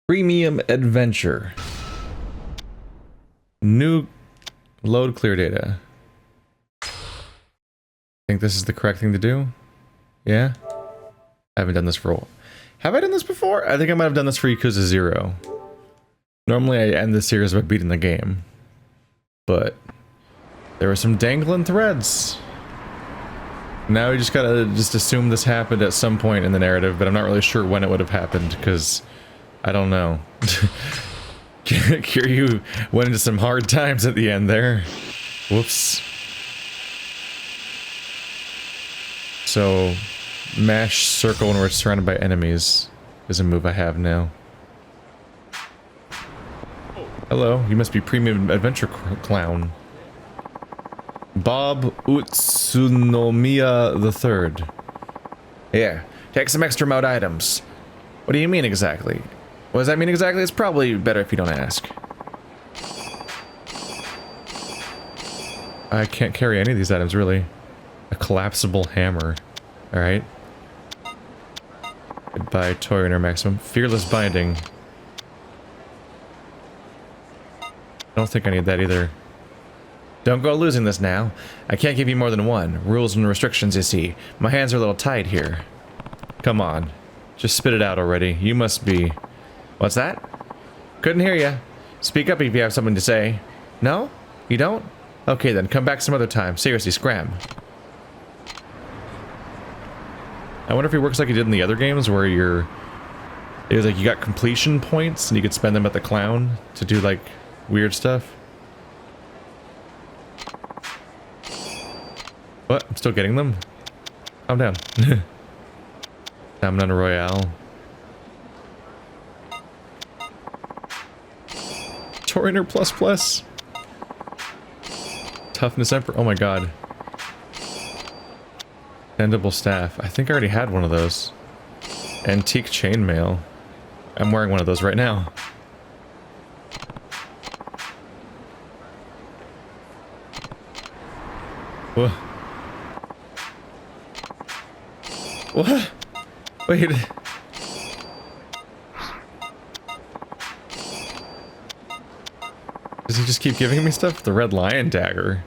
Premium adventure. New load clear data. Think this is the correct thing to do? Yeah? I haven't done this for a while. Have I done this before? I think I might have done this for Yakuza 0. Normally I end the series by beating the game. But there were some dangling threads. Now we just gotta assume this happened at some point in the narrative, but I'm not really sure when it would have happened, because I don't know. Kiryu went into some hard times at the end there. Whoops. So, mash circle when we're surrounded by enemies is a move I have now. Hello, you must be Premium Adventure Clown. Bob Utsunomiya III. Here, take some extra mode items. What do you mean exactly? What does that mean exactly? It's probably better if you don't ask. I can't carry any of these items, really. A collapsible hammer. Alright. Goodbye, Toy Inner Maximum. Fearless Binding. I don't think I need that either. Don't go losing this now. I can't give you more than one. Rules and restrictions, you see. My hands are a little tied here. Come on. Just spit it out already. You must be... What's that? Couldn't hear ya. Speak up if you have something to say. No? You don't? Okay then, come back some other time. Seriously, scram. I wonder if he works like he did in the other games, where it was like you got completion points and you could spend them at the clown to do like weird stuff. What? I'm still getting them? Calm down. Stamina Royale. Torrenter plus plus. Toughness Emperor. Oh my god. Bendable staff. I think I already had one of those. Antique chainmail. I'm wearing one of those right now. Whoa. What? Wait. Does he just keep giving me stuff? The Red Lion dagger.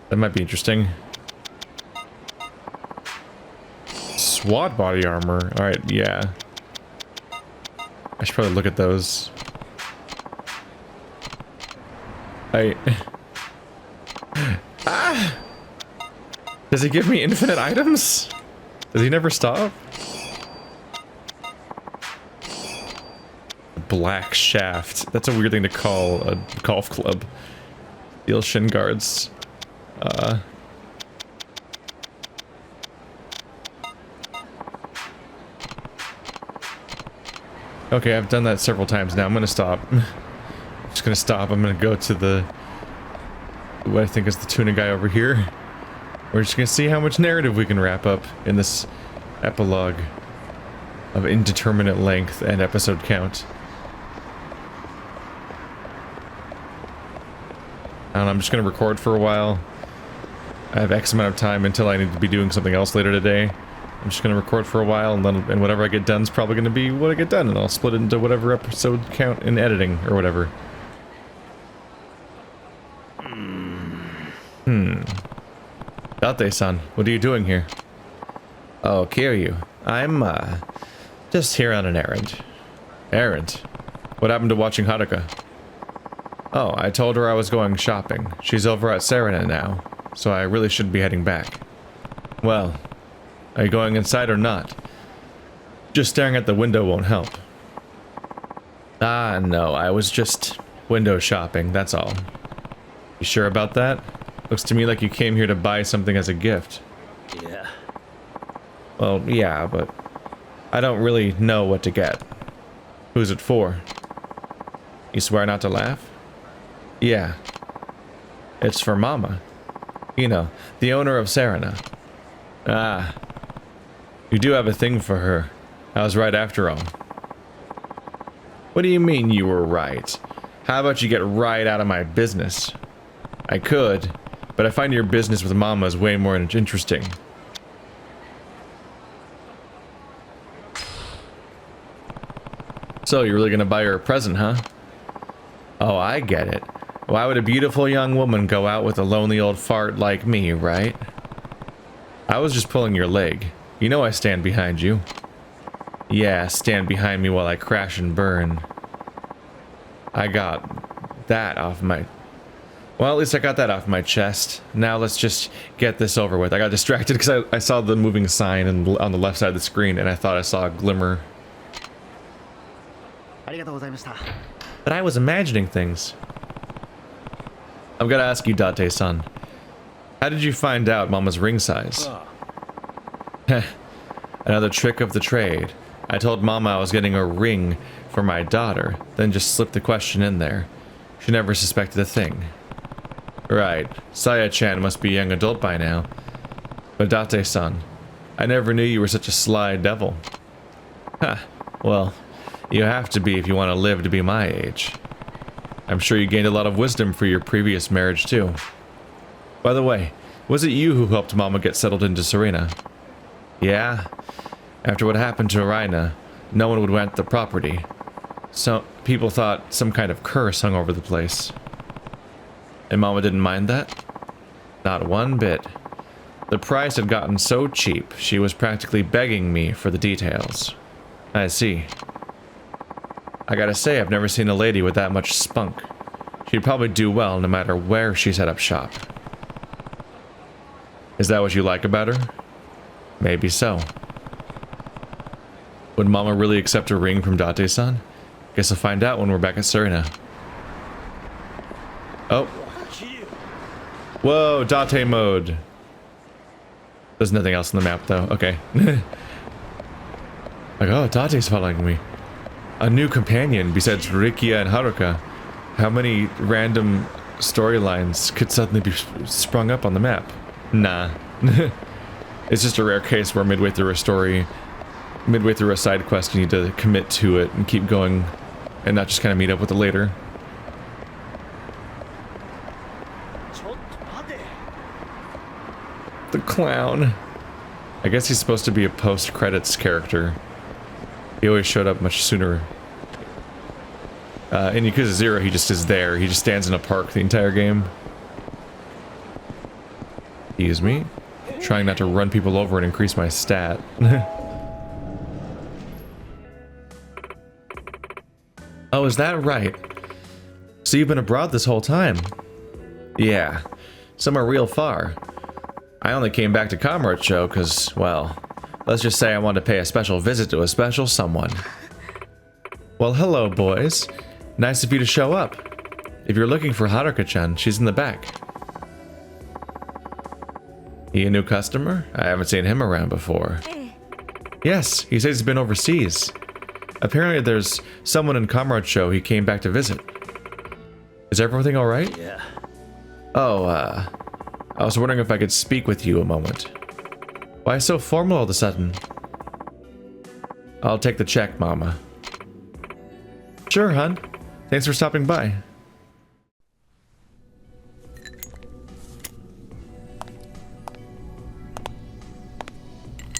That might be interesting. SWAT body armor. Alright, yeah. I should probably look at those. Ah! Does he give me infinite items? Does he never stop? Black shaft. That's a weird thing to call a golf club. Steel shin guards. Okay, I've done that several times now. I'm gonna stop. I'm just gonna stop. I'm gonna go to the... what I think is the tuna guy over here. We're just gonna see how much narrative we can wrap up in this epilogue of indeterminate length and episode count. I don't know, I'm just gonna record for a while. I have X amount of time until I need to be doing something else later today. I'm just gonna record for a while, and then whatever I get done is probably gonna be what I get done, and I'll split it into whatever episode count in editing or whatever. Date-san, what are you doing here? Oh, Kiryu. I'm, just here on an errand. Errand? What happened to watching Haruka? Oh, I told her I was going shopping. She's over at Serena now, so I really shouldn't be heading back. Well, are you going inside or not? Just staring at the window won't help. Ah, no, I was just window shopping, that's all. You sure about that? Looks to me like you came here to buy something as a gift. Yeah. Well, yeah, but I don't really know what to get. Who's it for? You swear not to laugh? Yeah. It's for Mama. You know, the owner of Serena. Ah. You do have a thing for her. I was right after all. What do you mean you were right? How about you get right out of my business? I could, but I find your business with Mama is way more interesting. So, you're really gonna buy her a present, huh? Oh, I get it. Why would a beautiful young woman go out with a lonely old fart like me, right? I was just pulling your leg. You know I stand behind you. Yeah, stand behind me while I crash and burn. I got that off my... Well, at least I got that off my chest. Now let's just get this over with. I got distracted because I saw the moving sign on the left side of the screen, and I thought I saw a glimmer. But I was imagining things. I've got to ask you, Date-san. How did you find out Mama's ring size? Heh. Another trick of the trade. I told Mama I was getting a ring for my daughter, then just slipped the question in there. She never suspected a thing. Right. Saya-chan must be a young adult by now. But Date-san, I never knew you were such a sly devil. Ha. Well, you have to be if you want to live to be my age. I'm sure you gained a lot of wisdom for your previous marriage, too. By the way, was it you who helped Mama get settled into Serena? Yeah. After what happened to Reina, no one would rent the property. So, people thought some kind of curse hung over the place. And Mama didn't mind that? Not one bit. The price had gotten so cheap, she was practically begging me for the details. I see. I gotta say, I've never seen a lady with that much spunk. She'd probably do well no matter where she set up shop. Is that what you like about her? Maybe so. Would Mama really accept a ring from Date-san? Guess I'll find out when we're back at Serena. Oh. Whoa, Date mode. There's nothing else on the map though. Okay. Like, oh, Date's following me. A new companion besides Rikia and Haruka. How many random storylines could suddenly be sprung up on the map? Nah. It's just a rare case where midway through a story, midway through a side quest, you need to commit to it and keep going and not just kind of meet up with it later. The clown. I guess he's supposed to be a post-credits character. He always showed up much sooner. In Yakuza 0, he just is there. He just stands in a park the entire game. Excuse me. Trying not to run people over and increase my stat. Oh, is that right? So you've been abroad this whole time? Yeah. Somewhere real far. I only came back to Kamurocho because, well, let's just say I wanted to pay a special visit to a special someone. Well, hello, boys. Nice of you to show up. If you're looking for Haruka-chan, she's in the back. He a new customer? I haven't seen him around before. Yes, he says he's been overseas. Apparently there's someone in Kamurocho he came back to visit. Is everything alright? Yeah. Oh, I was wondering if I could speak with you a moment. Why so formal all of a sudden? I'll take the check, Mama. Sure, hon. Thanks for stopping by.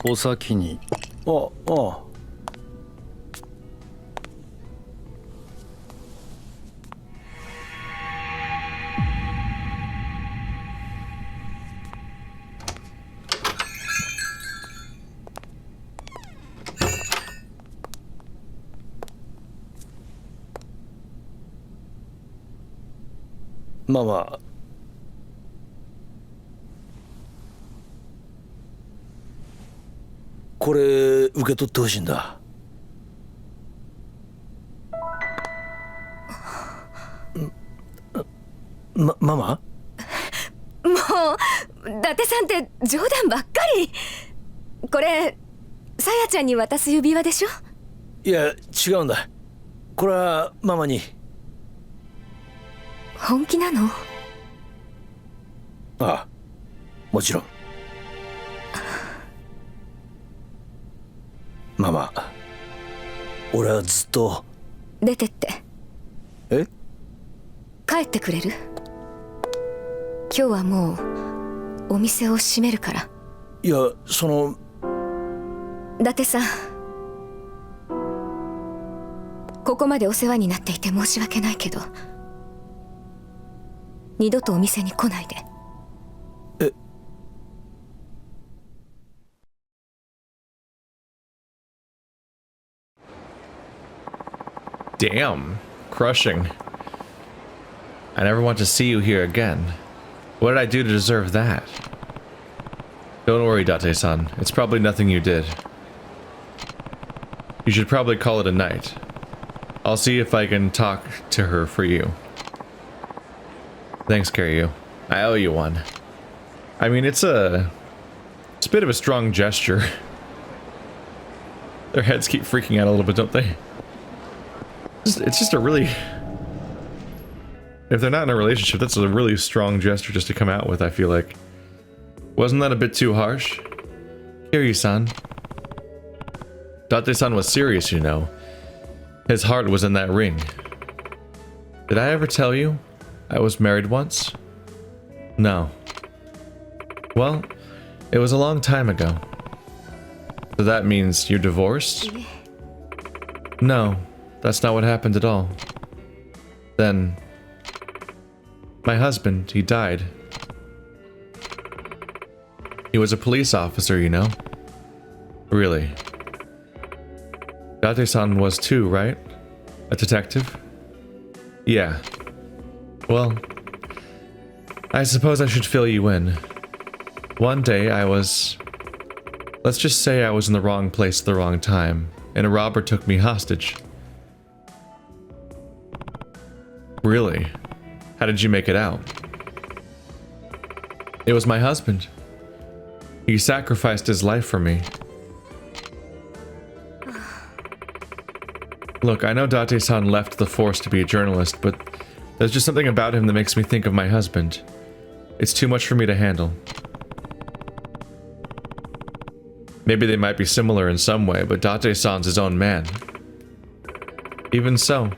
Osaki-ni. Oh, oh. Mama. これ受け取ってほしいんだ。ママ？もう、伊達さんって冗談ばっかり。これ、さやちゃんに渡す指輪でしょ？いや、違うんだ。これはママに。本気なの？ああ、もちろん。ママ、俺はずっと。出てって。え？帰ってくれる？今日はもうお店を閉めるから。いや、その。伊達さん、ここまでお世話になっていて申し訳ないけど、二度とお店に来ないで。Damn. Crushing. I never want to see you here again. What did I do to deserve that? Don't worry, Date-san. It's probably nothing you did. You should probably call it a night. I'll see if I can talk to her for you. Thanks, Kiryu. I owe you one. I mean, it's a bit of a strong gesture. Their heads keep freaking out a little bit, don't they? It's just a really... If they're not in a relationship, that's a really strong gesture just to come out with, I feel like. Wasn't that a bit too harsh? Kiryu-san. Date-san was serious, you know. His heart was in that ring. Did I ever tell you I was married once? No. Well, it was a long time ago. So that means you're divorced? No. That's not what happened at all. Then... my husband, he died. He was a police officer, you know? Really? Date-san was too, right? A detective? Yeah. Well... I suppose I should fill you in. One day I was... let's just say I was in the wrong place at the wrong time, and a robber took me hostage. Really? How did you make it out? It was my husband. He sacrificed his life for me. Look, I know Date-san left the force to be a journalist, but there's just something about him that makes me think of my husband. It's too much for me to handle. Maybe they might be similar in some way, but Date-san's his own man. Even so,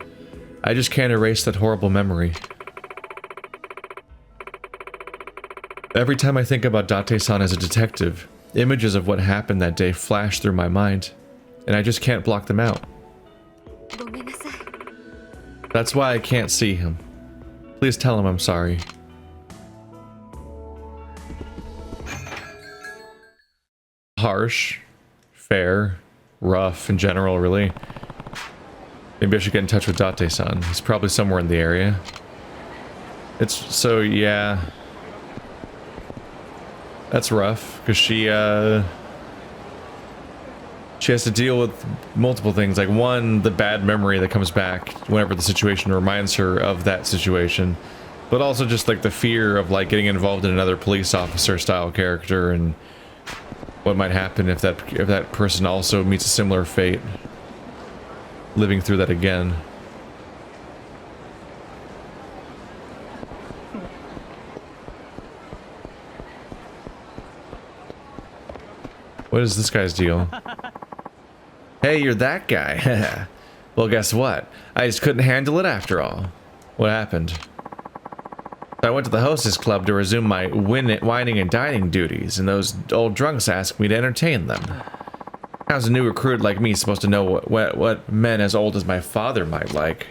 I just can't erase that horrible memory. Every time I think about Date-san as a detective, images of what happened that day flash through my mind, and I just can't block them out. That's why I can't see him. Please tell him I'm sorry. Harsh, fair, rough in general, really. Maybe I should get in touch with Date-san. He's probably somewhere in the area. It's so, yeah. That's rough, because she has to deal with multiple things. Like, one, the bad memory that comes back whenever the situation reminds her of that situation. But also just, like, the fear of, like, getting involved in another police officer style character and what might happen if that person also meets a similar fate. Living through that again. What is this guy's deal? Hey, you're that guy. Well, guess what? I just couldn't handle it after all. What happened? I went to the hostess club to resume my whining and dining duties, and those old drunks asked me to entertain them. How's a new recruit like me supposed to know what men as old as my father might like?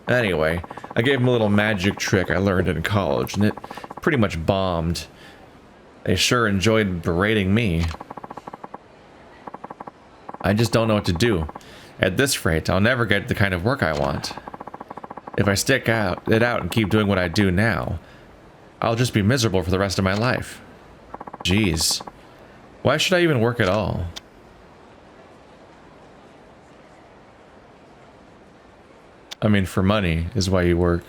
Anyway, I gave him a little magic trick I learned in college, and it pretty much bombed. They sure enjoyed berating me. I just don't know what to do. At this rate, I'll never get the kind of work I want. If I stick it out and keep doing what I do now, I'll just be miserable for the rest of my life. Jeez. Why should I even work at all? I mean, for money is why you work.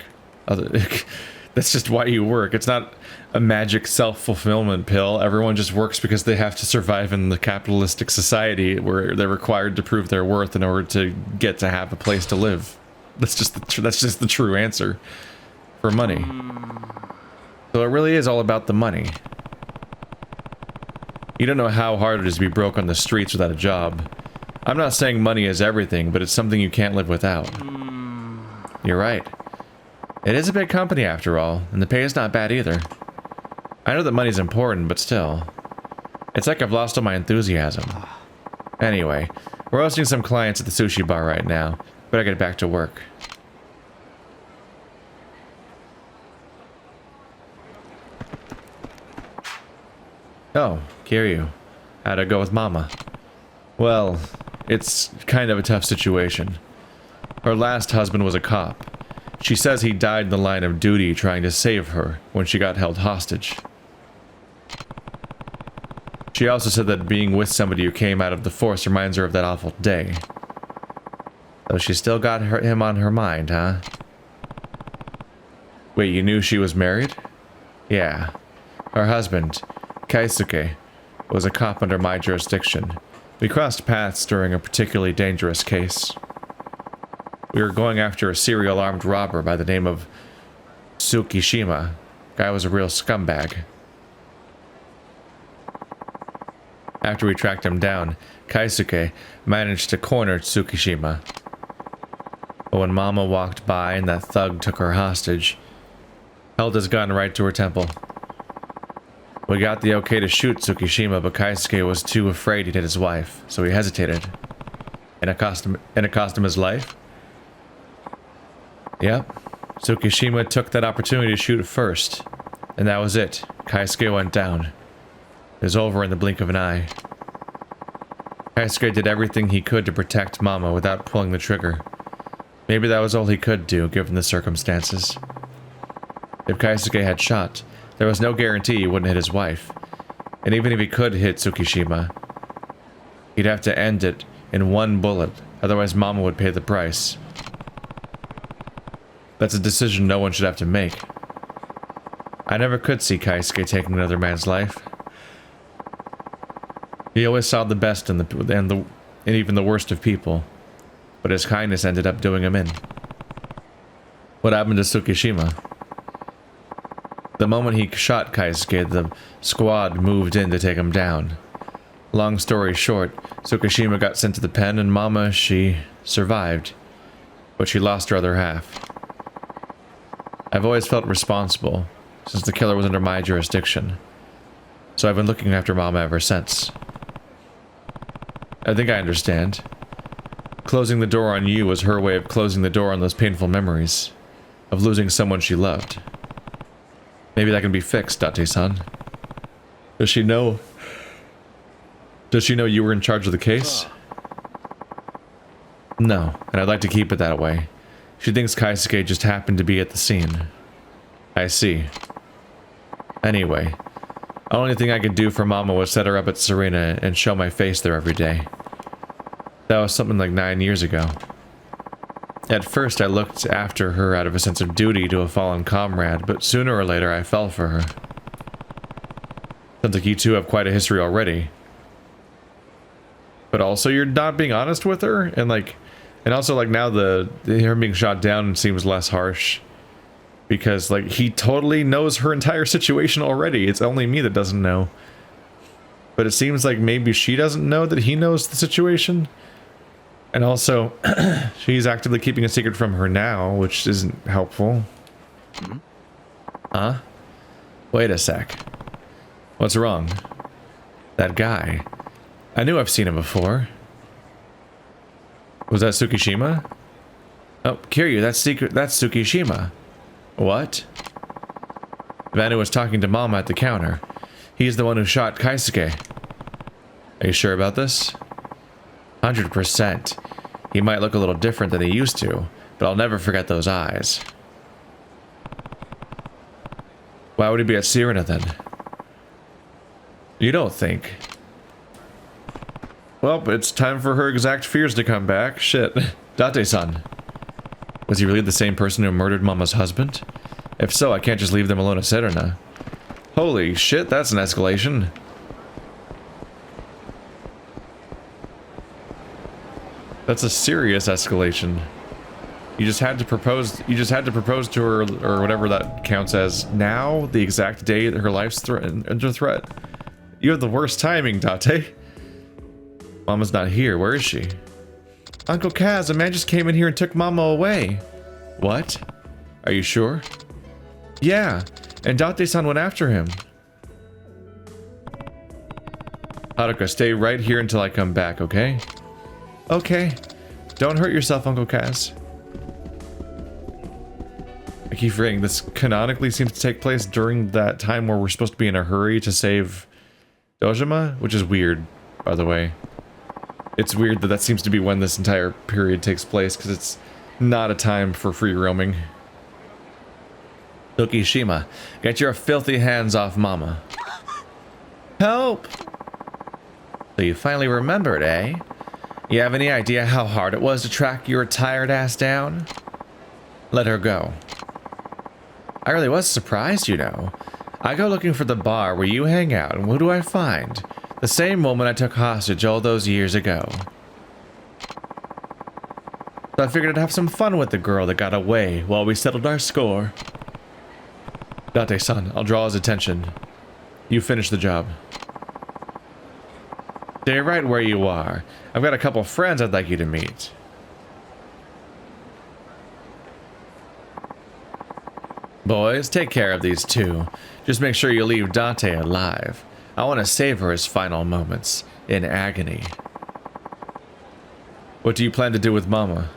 That's just why you work. It's not a magic self-fulfillment pill. Everyone just works because they have to survive in the capitalistic society where they're required to prove their worth in order to get to have a place to live. That's just the true answer. For money. So it really is all about the money. You don't know how hard it is to be broke on the streets without a job. I'm not saying money is everything, but it's something you can't live without. You're right. It is a big company after all, and the pay is not bad either. I know that money's important, but still. It's like I've lost all my enthusiasm. Anyway, we're hosting some clients at the sushi bar right now. Better get back to work. Oh, Kiryu. How'd it go with Mama? Well, it's kind of a tough situation. Her last husband was a cop. She says he died in the line of duty trying to save her when she got held hostage. She also said that being with somebody who came out of the force reminds her of that awful day. So she still got him on her mind, huh? Wait, you knew she was married? Yeah. Her husband, Kaisuke, was a cop under my jurisdiction. We crossed paths during a particularly dangerous case. We were going after a serial armed robber by the name of Tsukishima. Guy was a real scumbag. After we tracked him down, Kaisuke managed to corner Tsukishima. But when Mama walked by and that thug took her hostage, held his gun right to her temple. We got the okay to shoot Tsukishima, but Kaisuke was too afraid he'd hit his wife, so he hesitated. And it cost him his life? Yep. Tsukishima took that opportunity to shoot first. And that was it. Kaisuke went down. It was over in the blink of an eye. Kaisuke did everything he could to protect Mama without pulling the trigger. Maybe that was all he could do, given the circumstances. If Kaisuke had shot, there was no guarantee he wouldn't hit his wife. And even if he could hit Tsukishima, he'd have to end it in one bullet, otherwise Mama would pay the price. That's a decision no one should have to make. I never could see Kaisuke taking another man's life. He always saw the best in and even the worst of people, but his kindness ended up doing him in. What happened to Tsukishima? The moment he shot Kaisuke, the squad moved in to take him down. Long story short, Tsukishima got sent to the pen and Mama, she survived, but she lost her other half. I've always felt responsible, since the killer was under my jurisdiction, so I've been looking after Mama ever since. I think I understand. Closing the door on you was her way of closing the door on those painful memories of losing someone she loved. Maybe that can be fixed, Date-san. Does she know you were in charge of the case? No, and I'd like to keep it that way. She thinks Kaisuke just happened to be at the scene. I see. Anyway, the only thing I could do for Mama was set her up at Serena and show my face there every day. That was something like 9 years ago. At first I looked after her out of a sense of duty to a fallen comrade, but sooner or later I fell for her. Sounds like you two have quite a history already. But also you're not being honest with her, and also like now her being shot down seems less harsh. Because like he totally knows her entire situation already. It's only me that doesn't know. But it seems like maybe she doesn't know that he knows the situation. And also, she's actively keeping a secret from her now, which isn't helpful. Huh? Wait a sec. What's wrong? That guy. I knew I've seen him before. Was that Tsukishima? Oh, Kiryu, that's Tsukishima. What? The man who was talking to Mama at the counter. He's the one who shot Kaisuke. Are you sure about this? 100%. He might look a little different than he used to, but I'll never forget those eyes. Why would he be at Serena then? You don't think? Well, it's time for her exact fears to come back. Shit. Date-san. Was he really the same person who murdered Mama's husband? If so, I can't just leave them alone at Serena. Holy shit, that's an escalation. That's a serious escalation. You just had to propose to her, or whatever that counts as, now, the exact day that her life's under threat. You have the worst timing, Date. Mama's not here. Where is she? Uncle Kaz, a man just came in here and took Mama away. What? Are you sure? Yeah, and Date-san went after him. Haruka, stay right here until I come back, okay? Okay. Don't hurt yourself, Uncle Kaz. I keep forgetting this canonically seems to take place during that time where we're supposed to be in a hurry to save Dojima, which is weird, by the way. It's weird that that seems to be when this entire period takes place, because it's not a time for free roaming. Tsukishima, get your filthy hands off Mama. Help! So you finally remembered, eh? You have any idea how hard it was to track your tired ass down? Let her go. I really was surprised, you know. I go looking for the bar where you hang out, and what do I find? The same woman I took hostage all those years ago. So I figured I'd have some fun with the girl that got away while we settled our score. Date-san, I'll draw his attention. You finish the job. Stay right where you are. I've got a couple friends I'd like you to meet. Boys, take care of these two. Just make sure you leave Date alive. I want to savor his final moments in agony. What do you plan to do with Mama?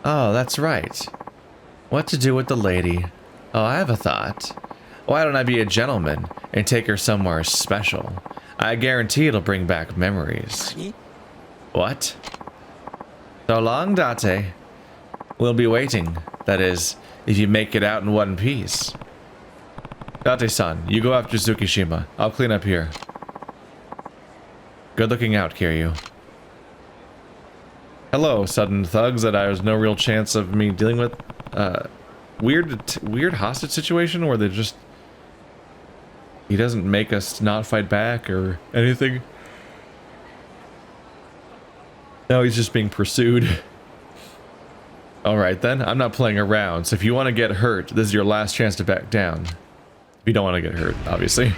Oh, that's right. What to do with the lady? Oh, I have a thought. Why don't I be a gentleman and take her somewhere special? I guarantee it'll bring back memories. What? So long, Date. We'll be waiting. That is, if you make it out in one piece. Date-san, you go after Tsukishima. I'll clean up here. Good looking out, Kiryu. Hello, sudden thugs that I was no real chance of me dealing with. Weird hostage situation where they just... He doesn't make us not fight back or anything. No, he's just being pursued. Alright then, I'm not playing around, so if you want to get hurt, this is your last chance to back down. If you don't want to get hurt, obviously.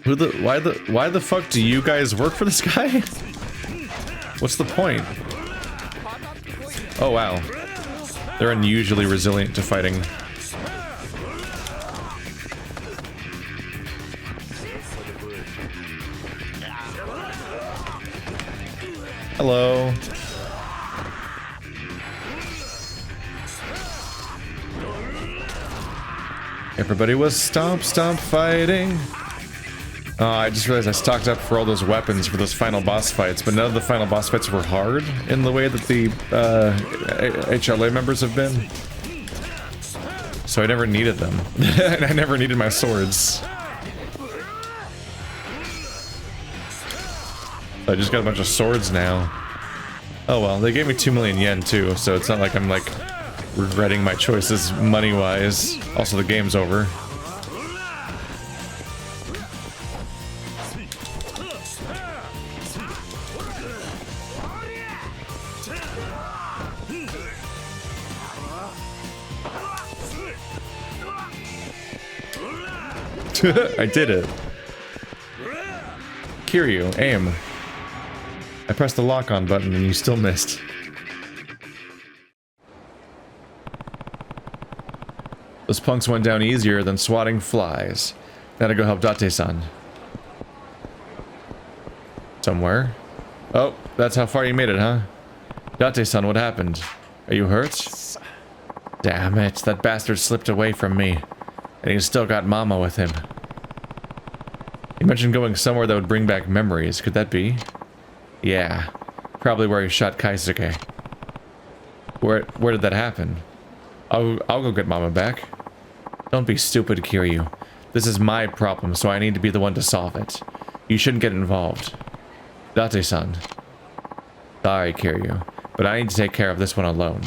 Why the fuck do you guys work for this guy? What's the point? Oh wow. They're unusually resilient to fighting. Hello. Everybody was stomp fighting. Oh, I just realized I stocked up for all those weapons for those final boss fights, but none of the final boss fights were hard in the way that the HLA members have been. So I never needed them. And I never needed my swords. I just got a bunch of swords now. Oh well, they gave me 2 million yen too, so it's not like I'm like regretting my choices money-wise. Also, the game's over. I did it. Kiryu, aim. I pressed the lock-on button and you still missed. Those punks went down easier than swatting flies. Now to go help Date-san. Somewhere. Oh, that's how far you made it, huh? Date-san, what happened? Are you hurt? Damn it, that bastard slipped away from me. And he's still got Mama with him. You mentioned going somewhere that would bring back memories. Could that be? Yeah. Probably where he shot Kaisuke. Where did that happen? I'll go get Mama back. Don't be stupid, Kiryu. This is my problem, so I need to be the one to solve it. You shouldn't get involved. Date-san. Sorry, Kiryu, but I need to take care of this one alone.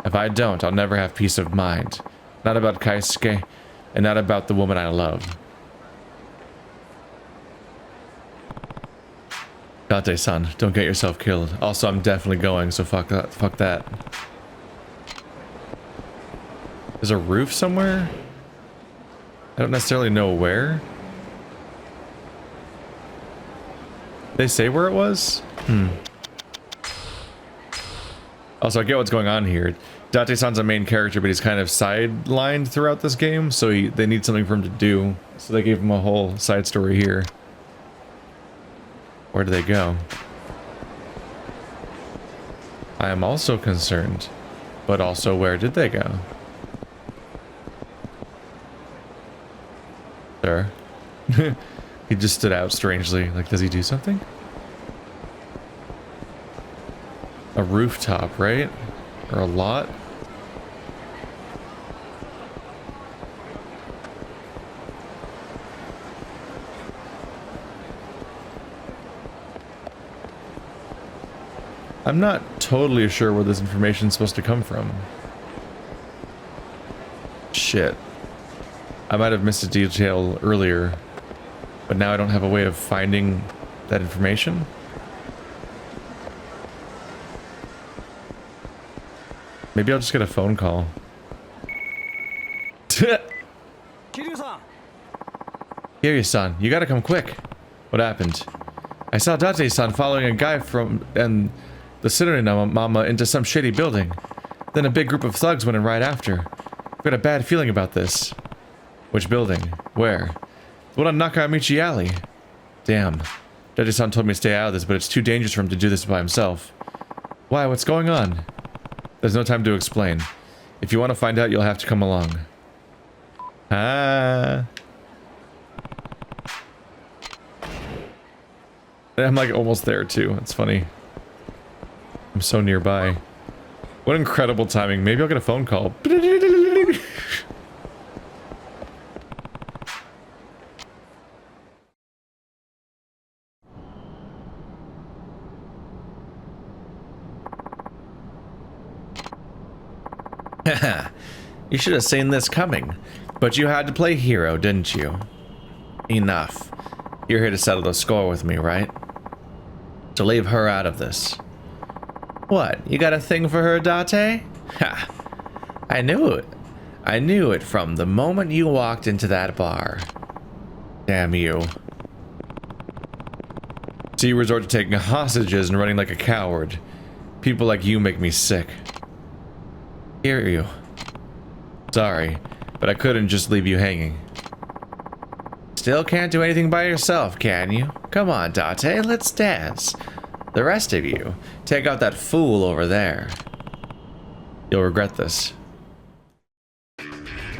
If I don't, I'll never have peace of mind. Not about Kaisuke, and not about the woman I love. Date-san, don't get yourself killed. Also, I'm definitely going, so fuck that. Fuck that. There's a roof somewhere? I don't necessarily know where. They say where it was? Also, I get what's going on here. Date-san's a main character, but he's kind of sidelined throughout this game, so they need something for him to do. So they gave him a whole side story here. Where do they go? I am also concerned. But also, where did they go? Sir. He just stood out strangely. Like, does he do something? A rooftop, right? Or a lot? I'm not totally sure where this information is supposed to come from. Shit. I might have missed a detail earlier, but now I don't have a way of finding that information. Maybe I'll just get a phone call. Kiryu-san, you gotta come quick. What happened? I saw Date-san following a guy from the Serena mama into some shady building. Then a big group of thugs went in right after. I've got a bad feeling about this. Which building? Where? The one on Nakamichi Alley. Damn. Date-san told me to stay out of this, but it's too dangerous for him to do this by himself. Why? What's going on? There's no time to explain. If you want to find out, you'll have to come along. Ah. I'm like almost there too. That's funny. I'm so nearby. What incredible timing. Maybe I'll get a phone call. You should have seen this coming. But you had to play hero, didn't you? Enough. You're here to settle the score with me, right? To leave her out of this. What? You got a thing for her, Date? Ha! I knew it. I knew it from the moment you walked into that bar. Damn you. So you resort to taking hostages and running like a coward. People like you make me sick. Hear you. Sorry, but I couldn't just leave you hanging. Still can't do anything by yourself, can you? Come on, Date, let's dance. The rest of you, take out that fool over there. You'll regret this.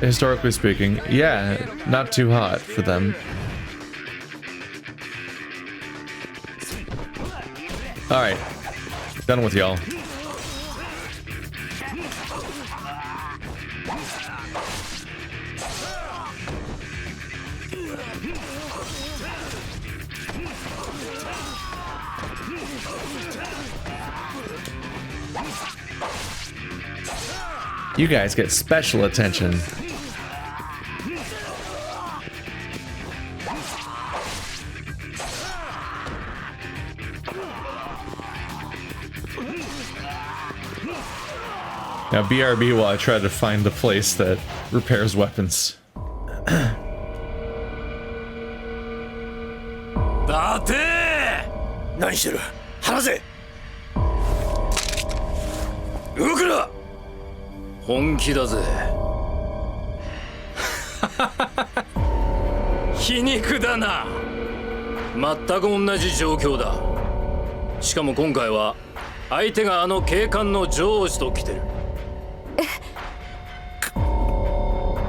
Historically speaking, yeah, not too hot for them. Alright, done with y'all. You guys get special attention. Now BRB while I try to find the place that repairs weapons. Date! 何してる? 話せ! 動くな! 本気だぜ。皮肉だな。全く同じ状況だ。しかも今回は相手があの警官の上司と来てる。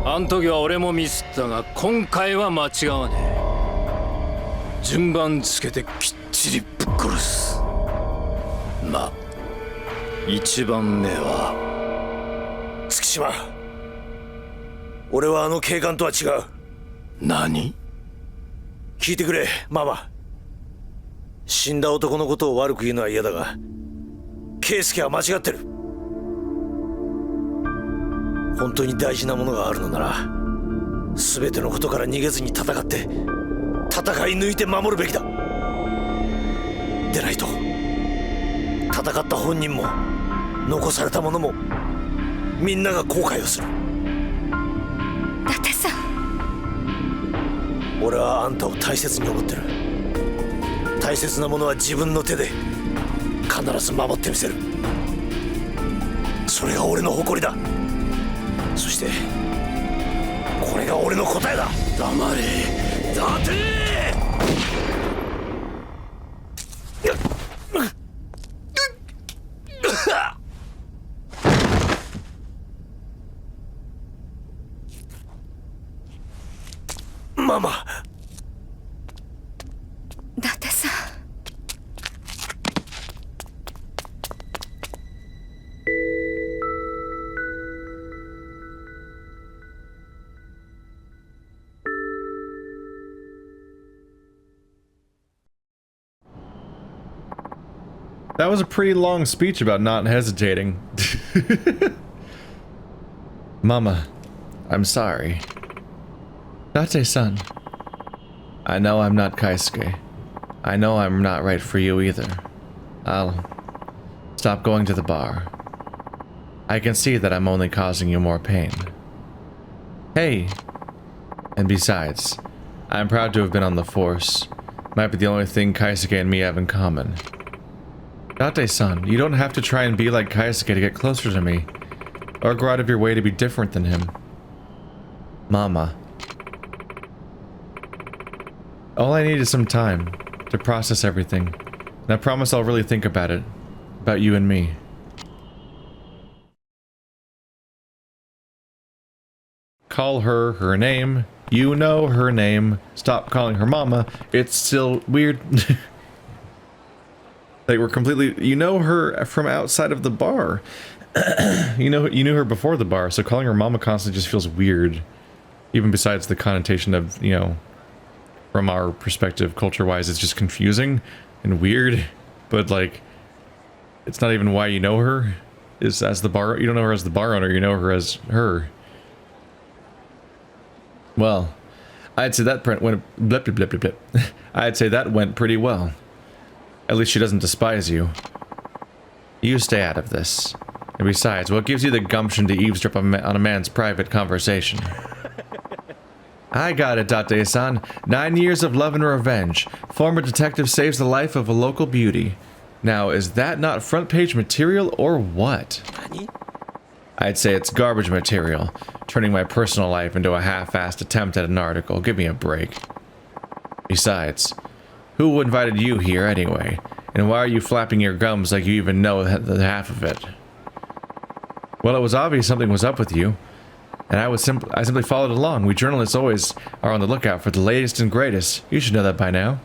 あん時は俺もミスったが今回は間違わねえ。順番つけてきっちりぶっ殺す。まあ一番目は。 月島、俺はあの警官とは違う。何？聞いてくれ、ママ。死んだ男のことを悪く言うのは嫌だが、圭介は間違ってる。本当に大事なものがあるのなら、全てのことから逃げずに戦って、戦い抜いて守るべきだ。でないと、戦った本人も残された者も。 みんなが後悔をする。伊達さん。俺はあんたを大切に思ってる。大切なものは自分の手で必ず守ってみせる。それが俺の誇りだ。そしてこれが俺の答えだ。黙れ、伊達。Mama! 伊達さん。 That was a pretty long speech about not hesitating. Mama, I'm sorry. Date-san, I know I'm not Kaisuke. I know I'm not right for you either. I'll stop going to the bar. I can see that I'm only causing you more pain. Hey! And besides, I'm proud to have been on the force. Might be the only thing Kaisuke and me have in common. Date-san, you don't have to try and be like Kaisuke to get closer to me, or go out of your way to be different than him. Mama. All I need is some time to process everything, and I promise I'll really think about it, about you and me. Call her her name. You know her name. Stop calling her mama. It's still weird. Like, we're completely, you know her from outside of the bar. you knew her before the bar, so calling her mama constantly just feels weird. Even besides the connotation of, you know, from our perspective, culture-wise, it's just confusing and weird. But, like, it's not even why you know her. Is as the bar, you don't know her as the bar owner, you know her as her. Well, I'd say that went, blip, blip, blip, blip, blip. I'd say that went pretty well. At least she doesn't despise you. You stay out of this. And besides, what gives you the gumption to eavesdrop on a man's private conversation? I got it, Date-san. 9 years of love and revenge. Former detective saves the life of a local beauty. Now, is that not front page material or what? I'd say it's garbage material. Turning my personal life into a half-assed attempt at an article. Give me a break. Besides, who invited you here anyway? And why are you flapping your gums like you even know the half of it? Well, it was obvious something was up with you. And I simply followed along. We journalists always are on the lookout for the latest and greatest. You should know that by now.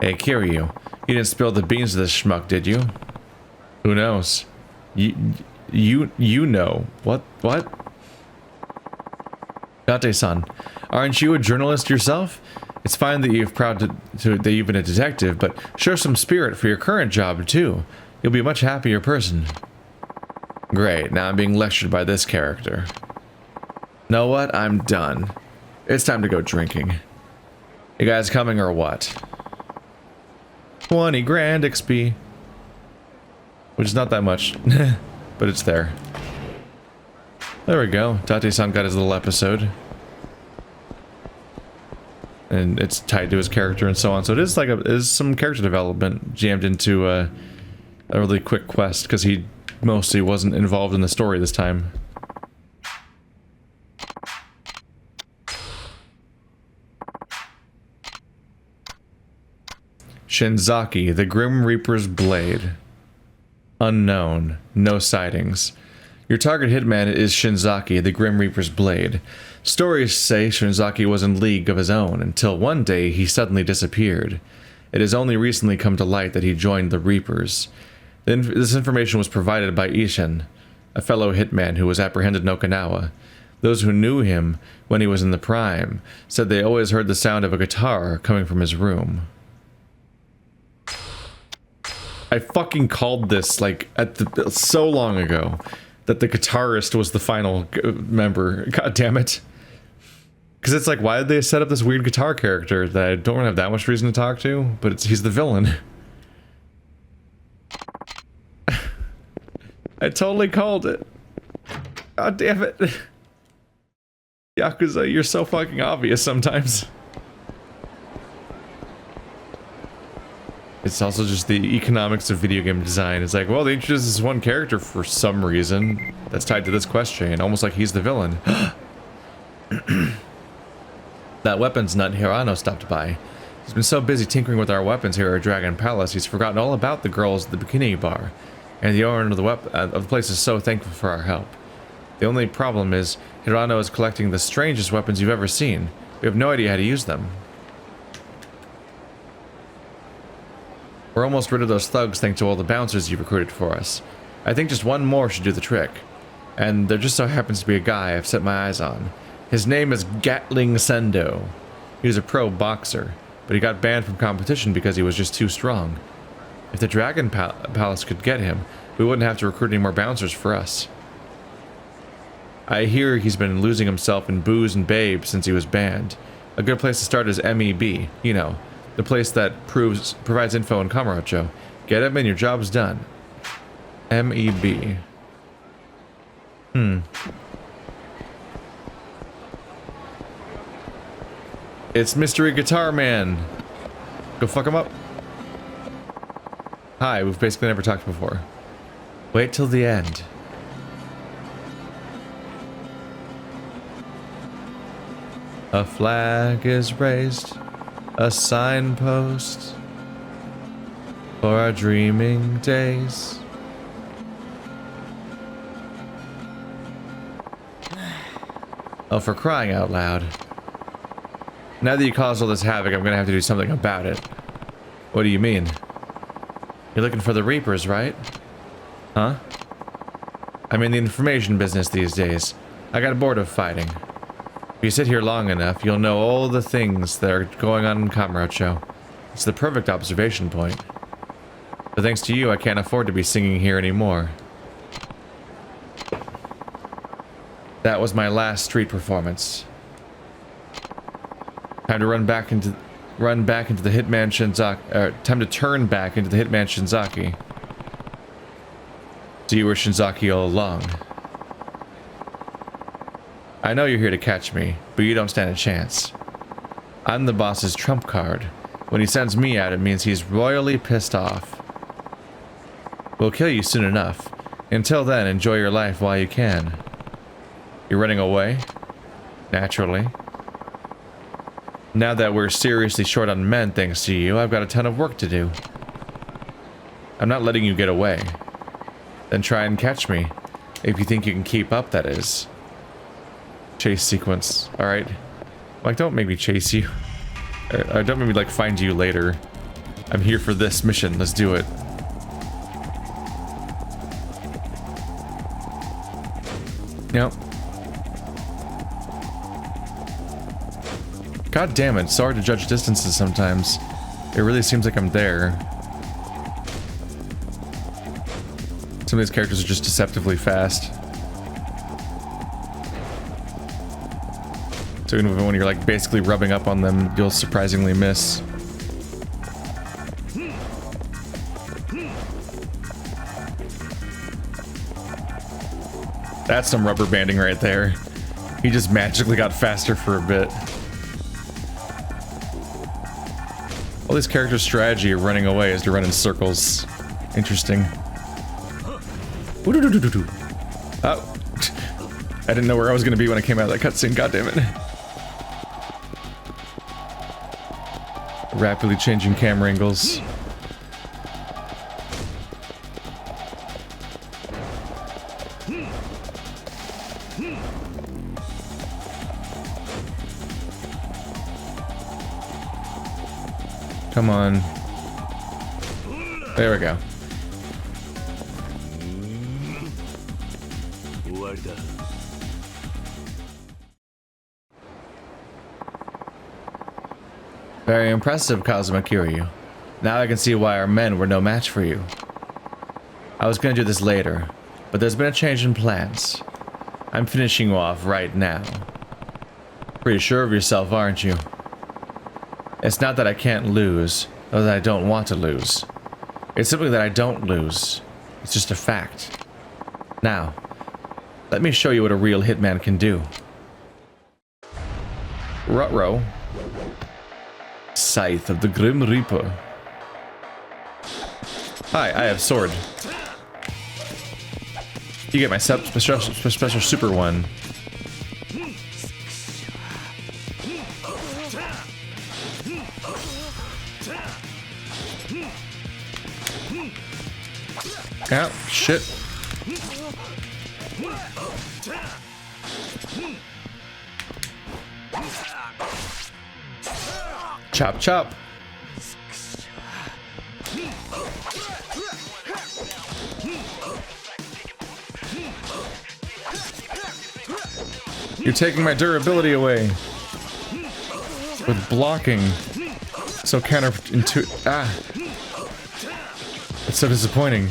Hey, Kiryu. You didn't spill the beans to this schmuck, did you? Who knows? You know. What? Date-san, aren't you a journalist yourself? It's fine that you're proud that you've been a detective, but show some spirit for your current job, too. You'll be a much happier person. Great, now I'm being lectured by this character. Know what? I'm done. It's time to go drinking. You guys coming or what? 20 grand XP. Which is not that much, but it's there. There we go. Date-san got his little episode. And it's tied to his character and so on. So it is like is some character development jammed into a really quick quest because he mostly wasn't involved in the story this time. Shinzaki, the Grim Reaper's Blade. Unknown. No sightings. Your target hitman is Shinzaki, the Grim Reaper's Blade. Stories say Shinzaki was in league of his own, until one day he suddenly disappeared. It has only recently come to light that he joined the Reapers. This information was provided by Ishin, a fellow hitman who was apprehended in Okinawa. Those who knew him when he was in the prime said they always heard the sound of a guitar coming from his room. I fucking called this, like, so long ago, that the guitarist was the final member. God damn it. Because it's like, why did they set up this weird guitar character that I don't really have that much reason to talk to? But he's the villain. I totally called it. God damn it. Yakuza, you're so fucking obvious sometimes. It's also just the economics of video game design. It's like, well, they introduced this one character for some reason that's tied to this quest chain, almost like he's the villain. That weapons nut Hirano stopped by. He's been so busy tinkering with our weapons here at Dragon Palace, he's forgotten all about the girls at the bikini bar. And the owner of the place is so thankful for our help. The only problem is, Hirano is collecting the strangest weapons you've ever seen. We have no idea how to use them. We're almost rid of those thugs thanks to all the bouncers you recruited for us. I think just one more should do the trick. And there just so happens to be a guy I've set my eyes on. His name is Gatling Sendo. He was a pro boxer, but he got banned from competition because he was just too strong. If the Dragon Palace could get him, we wouldn't have to recruit any more bouncers for us. I hear he's been losing himself in booze and babes since he was banned. A good place to start is MEB, you know, the place that provides info in Kamurocho. Get him and your job's done. MEB. It's Mystery Guitar Man. Go fuck him up. Hi, we've basically never talked before. Wait till the end. A flag is raised, a signpost for our dreaming days. Oh, for crying out loud. Now that you caused all this havoc, I'm gonna have to do something about it. What do you mean? You're looking for the Reapers, right? Huh? I'm in the information business these days. I got bored of fighting. If you sit here long enough, you'll know all the things that are going on in Kamurocho. It's the perfect observation point. But thanks to you, I can't afford to be singing here anymore. That was my last street performance. Time to run back into the Hitman Shinzaki. Time to turn back into the Hitman Shinzaki. So you were Shinzaki all along. I know you're here to catch me, but you don't stand a chance. I'm the boss's trump card. When he sends me out, it means he's royally pissed off. We'll kill you soon enough. Until then, enjoy your life while you can. You're running away? Naturally. Now that we're seriously short on men thanks to you, I've got a ton of work to do. I'm not letting you get away. Then try and catch me. If you think you can keep up, that is. Chase sequence. Alright. Like, don't make me chase you. Or don't make me, like, find you later. I'm here for this mission. Let's do it. Yep. God damn it, it's so hard to judge distances sometimes. It really seems like I'm there. Some of these characters are just deceptively fast. So even when you're like basically rubbing up on them, you'll surprisingly miss. That's some rubber banding right there. He just magically got faster for a bit. All these characters' strategy of running away is to run in circles. Interesting. Oh. I didn't know where I was going to be when I came out of that cutscene, goddammit. Rapidly changing camera angles. Come on. There we go. Very impressive, Kazuma Kiryu. Now I can see why our men were no match for you. I was gonna do this later, but there's been a change in plans. I'm finishing you off right now. Pretty sure of yourself, aren't you? It's not that I can't lose, or that I don't want to lose. It's simply that I don't lose. It's just a fact. Now, let me show you what a real hitman can do. Ruh-roh. Scythe of the Grim Reaper. Hi, I have sword. You get my special super one. Oh, shit. Chop chop. You're taking my durability away with blocking. So counterintuitive. Ah, it's so disappointing.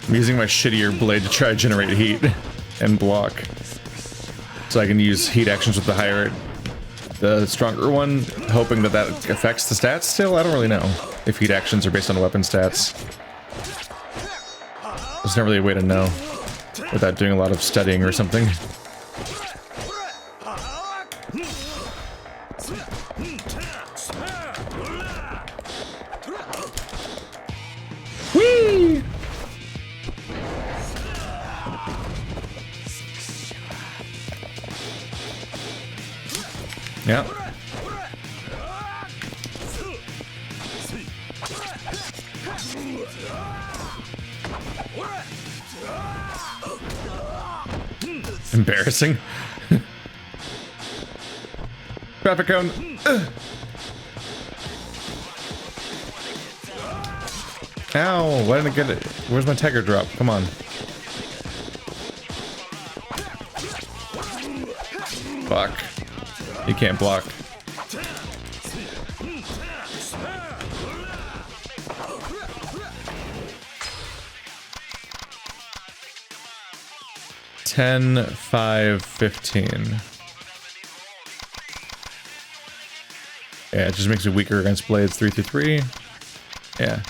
I'm using my shittier blade to try to generate heat and block, so I can use heat actions with the stronger one, hoping that affects the stats still. I don't really know if heat actions are based on weapon stats. There's not really a way to know without doing a lot of studying or something. Whee! Yeah. Embarrassing. Traffic cone. Ow, why didn't I get it? Where's my tiger drop? Come on. Fuck. You can't block. $10, $5, $15. Yeah, it just makes me weaker against blades 3 through 3. Yeah.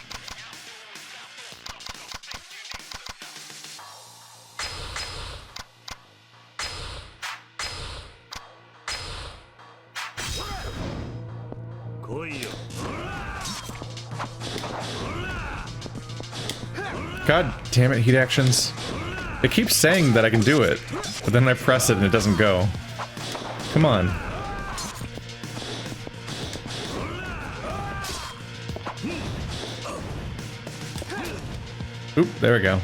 God damn it, heat actions. It keeps saying that I can do it, but then I press it and it doesn't go. Come on. Oop, there we go.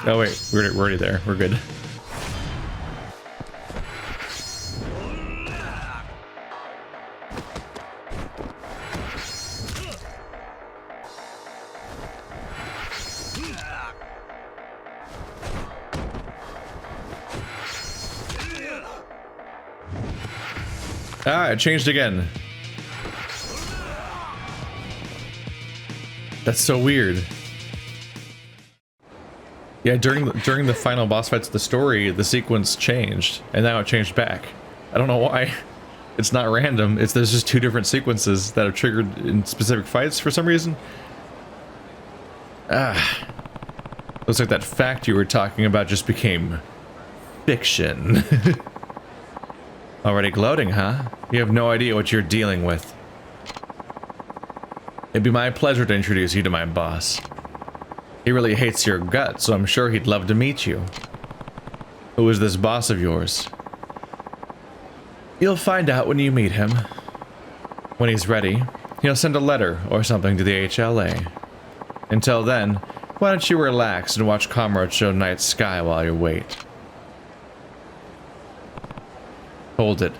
Oh wait, we're already there. We're good. Ah, it changed again. That's so weird. Yeah, during the final boss fights of the story, the sequence changed, and now it changed back. I don't know why. It's not random. There's just two different sequences that are triggered in specific fights for some reason. Ah. Looks like that fact you were talking about just became fiction. Already gloating, huh? You have no idea what you're dealing with. It'd be my pleasure to introduce you to my boss. He really hates your guts, so I'm sure he'd love to meet you. Who is this boss of yours? You'll find out when you meet him. When he's ready, he'll send a letter or something to the HLA. Until then, why don't you relax and watch Kamurocho Night Sky while you wait? Hold it.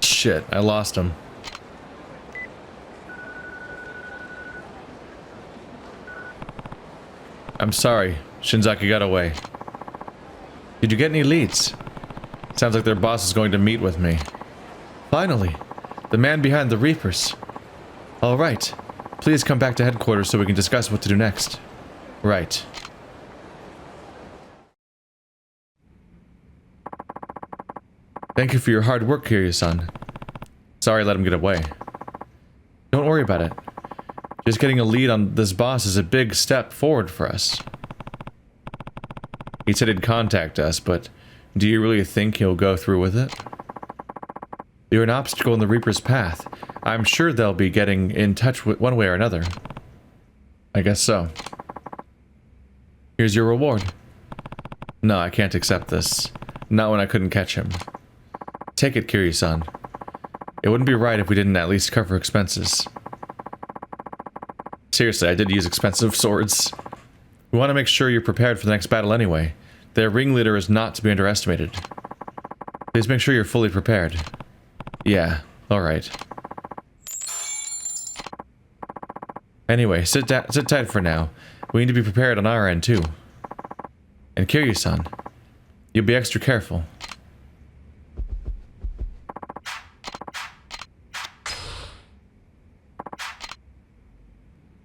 Shit, I lost him. I'm sorry, Shinzaki got away. Did you get any leads? Sounds like their boss is going to meet with me. Finally, the man behind the Reapers. Alright, Please come back to headquarters so we can discuss what to do next. Right. Thank you for your hard work, Kiryu-san. Sorry I let him get away. Don't worry about it. Just getting a lead on this boss is a big step forward for us. He said he'd contact us, but do you really think he'll go through with it? You're an obstacle in the Reaper's path. I'm sure they'll be getting in touch with one way or another. I guess so. Here's your reward. No, I can't accept this. Not when I couldn't catch him. Take it, Kiryu-san. It wouldn't be right if we didn't at least cover expenses. Seriously, I did use expensive swords. We want to make sure you're prepared for the next battle anyway. Their ringleader is not to be underestimated. Please make sure you're fully prepared. Yeah, alright. Anyway, sit tight for now. We need to be prepared on our end too. And Kiryu-san, you'll be extra careful.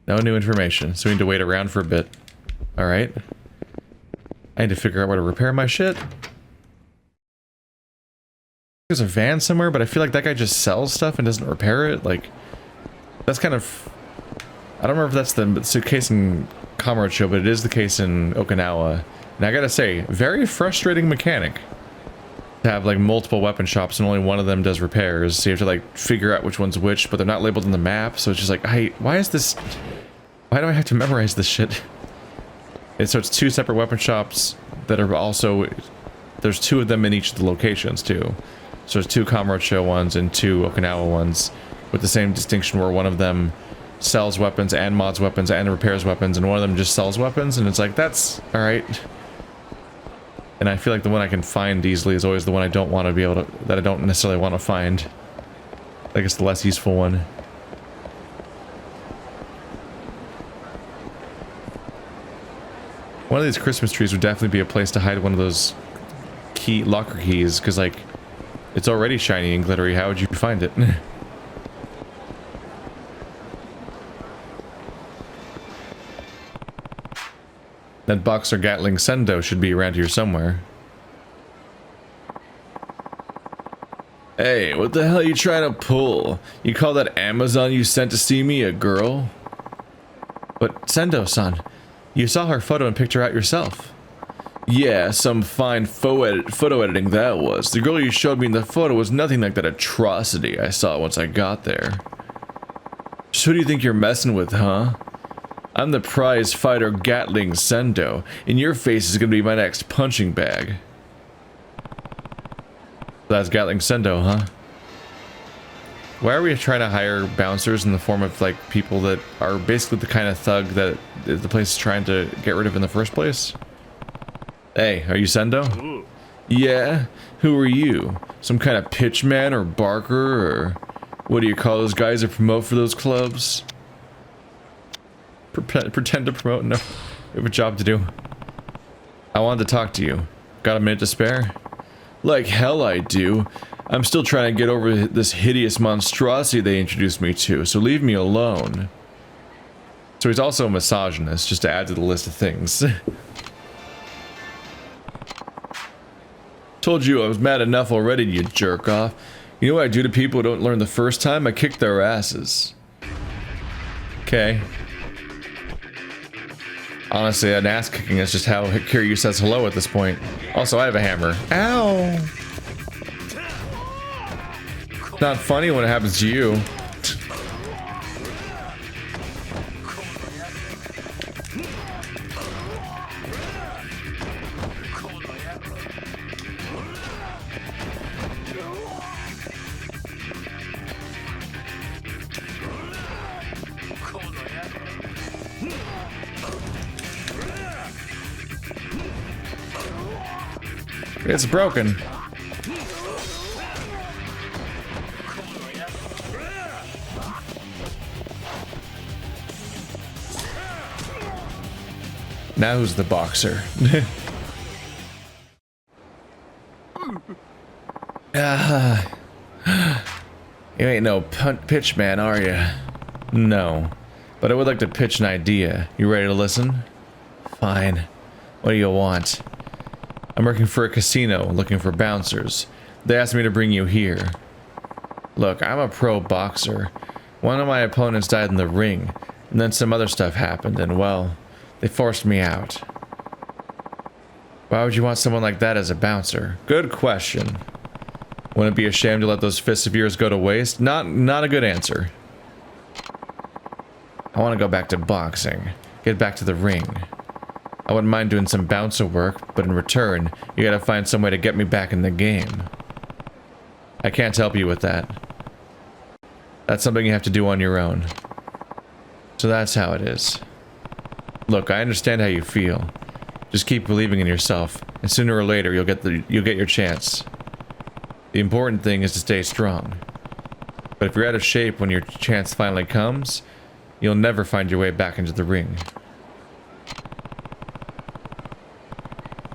No new information, so we need to wait around for a bit. Alright. I need to figure out where to repair my shit. There's a van somewhere, but I feel like that guy just sells stuff and doesn't repair it. Like, that's kind of... I don't remember if that's the case in Kamurocho, but it is the case in Okinawa. And I gotta say, very frustrating mechanic. To have, like, multiple weapon shops and only one of them does repairs. So you have to, like, figure out which one's which, but they're not labeled on the map. So it's just like, why is this... Why do I have to memorize this shit? And so it's two separate weapon shops that are also... There's two of them in each of the locations, too. So there's two Kamurocho ones and two Okinawa ones, with the same distinction where one of them sells weapons and mods weapons and repairs weapons, and one of them just sells weapons, and it's like, that's alright. And I feel like the one I can find easily is always the one I don't want to be able to... that I don't necessarily want to find. I guess the less useful one. One of these Christmas trees would definitely be a place to hide one of those locker keys, because, like, it's already shiny and glittery. How would you find it? That Boxer Gatling Sendo should be around here somewhere. Hey, what the hell are you trying to pull? You call that Amazon you sent to see me a girl? But Sendo-san, you saw her photo and picked her out yourself. Yeah, some fine photo editing that was. The girl you showed me in the photo was nothing like that atrocity I saw once I got there. So who do you think you're messing with, huh? I'm the prize fighter Gatling Sendo, and your face is gonna be my next punching bag. That's Gatling Sendo, huh? Why are we trying to hire bouncers in the form of, like, people that are basically the kind of thug that the place is trying to get rid of in the first place? Hey, are you Sendo? Yeah? Who are you? Some kind of pitchman or barker, or what do you call those guys that promote for those clubs? Pretend to promote? No. We have a job to do. I wanted to talk to you. Got a minute to spare? Like hell I do. I'm still trying to get over this hideous monstrosity they introduced me to, so leave me alone. So he's also a misogynist, just to add to the list of things. Told you I was mad enough already, you jerk off. You know what I do to people who don't learn the first time? I kick their asses. Okay. Honestly, an ass kicking is just how Kiryu says hello at this point. Also, I have a hammer. Ow! Not funny when it happens to you. It's broken. Now who's the boxer? You ain't no pitch man, are you? No. but I would like to pitch an idea. You ready to listen? Fine. What do you want? I'm working for a casino, looking for bouncers. They asked me to bring you here. Look, I'm a pro boxer. One of my opponents died in the ring, and then some other stuff happened, and well, they forced me out. Why would you want someone like that as a bouncer? Good question. Wouldn't it be a shame to let those fists of yours go to waste? Not a good answer. I want to go back to boxing. Get back to the ring. I wouldn't mind doing some bouncer work, but in return, you gotta find some way to get me back in the game. I can't help you with that. That's something you have to do on your own. So that's how it is. Look, I understand how you feel. Just keep believing in yourself, and sooner or later you'll get your chance. The important thing is to stay strong. But if you're out of shape when your chance finally comes, you'll never find your way back into the ring.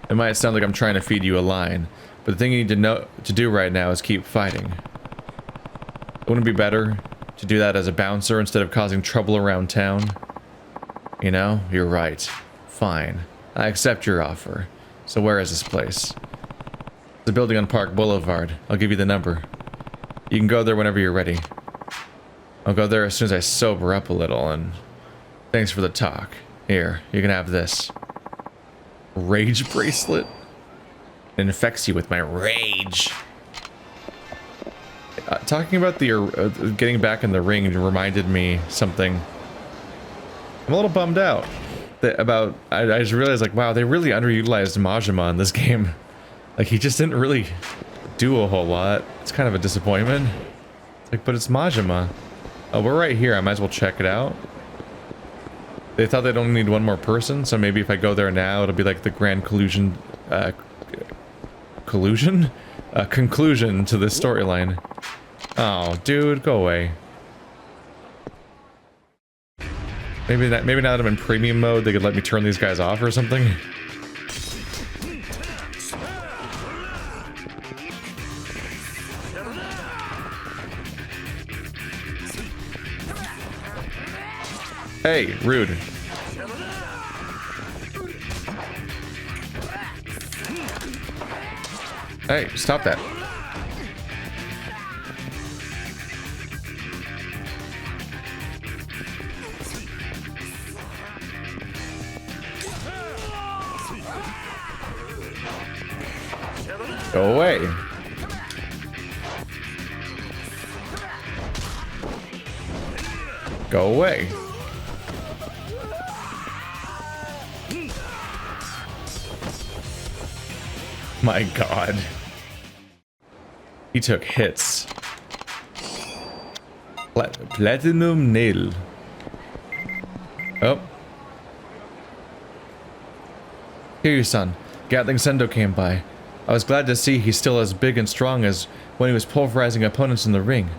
It might sound like I'm trying to feed you a line, but the thing you need to do right now is keep fighting. Wouldn't it be better to do that as a bouncer instead of causing trouble around town? You know, you're right. Fine. I accept your offer. So where is this place? The building on Park Boulevard. I'll give you the number. You can go there whenever you're ready. I'll go there as soon as I sober up a little, and thanks for the talk. Here, you can have this. Rage bracelet? It infects you with my rage. Talking about the getting back in the ring reminded me something. I'm a little bummed out about. I just realized, like, wow, they really underutilized Majima in this game. Like, he just didn't really do a whole lot. It's kind of a disappointment. It's like, but it's Majima. Oh, we're right here. I might as well check it out. They thought they'd only need one more person, so maybe if I go there now, it'll be like the grand conclusion to this storyline. Oh, dude, go away. Maybe now that I'm in premium mode, they could let me turn these guys off or something. Hey, rude. Hey, stop that. Go away. Go away. My God. He took hits. Platinum nail. Oh. Kiryu-san, Gatling Sendo came by. I was glad to see he's still as big and strong as when he was pulverizing opponents in the ring.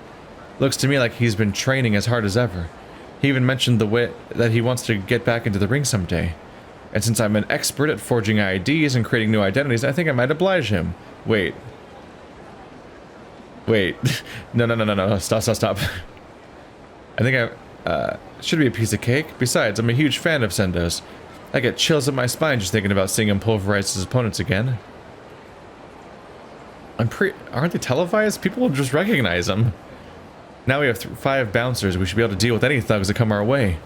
Looks to me like he's been training as hard as ever. He even mentioned the way that he wants to get back into the ring someday. And since I'm an expert at forging IDs and creating new identities, I think I might oblige him. Wait. No. Stop. I think should be a piece of cake. Besides, I'm a huge fan of Sendo's. I get chills up my spine just thinking about seeing him pulverize his opponents again. Aren't they televised? People will just recognize them. Now we have 5 bouncers. We should be able to deal with any thugs that come our way.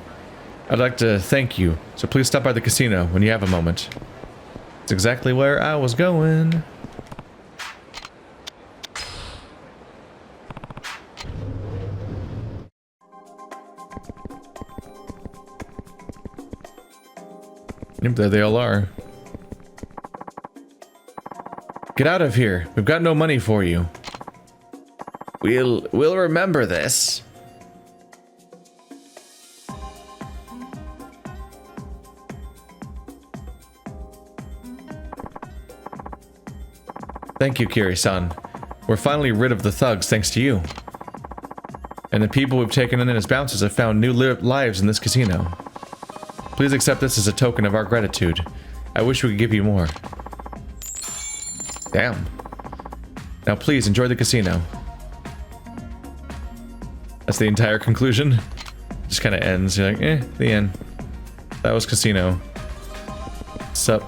I'd like to thank you, so please stop by the casino when you have a moment. It's exactly where I was going. Yep, there they all are. Get out of here. We've got no money for you. We'll remember this. Thank you, Kiri-san. We're finally rid of the thugs thanks to you. And the people we've taken in as bouncers have found new lives in this casino. Please accept this as a token of our gratitude. I wish we could give you more. Damn. Now please enjoy the casino. That's the entire conclusion. Just kind of ends. You're like, eh, the end. That was Casino. Sup?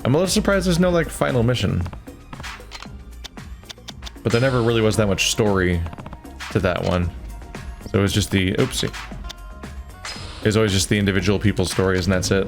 I'm a little surprised there's no, like, final mission. But there never really was that much story to that one. So it was just the... Oopsie. It was always just the individual people's stories, and that's it.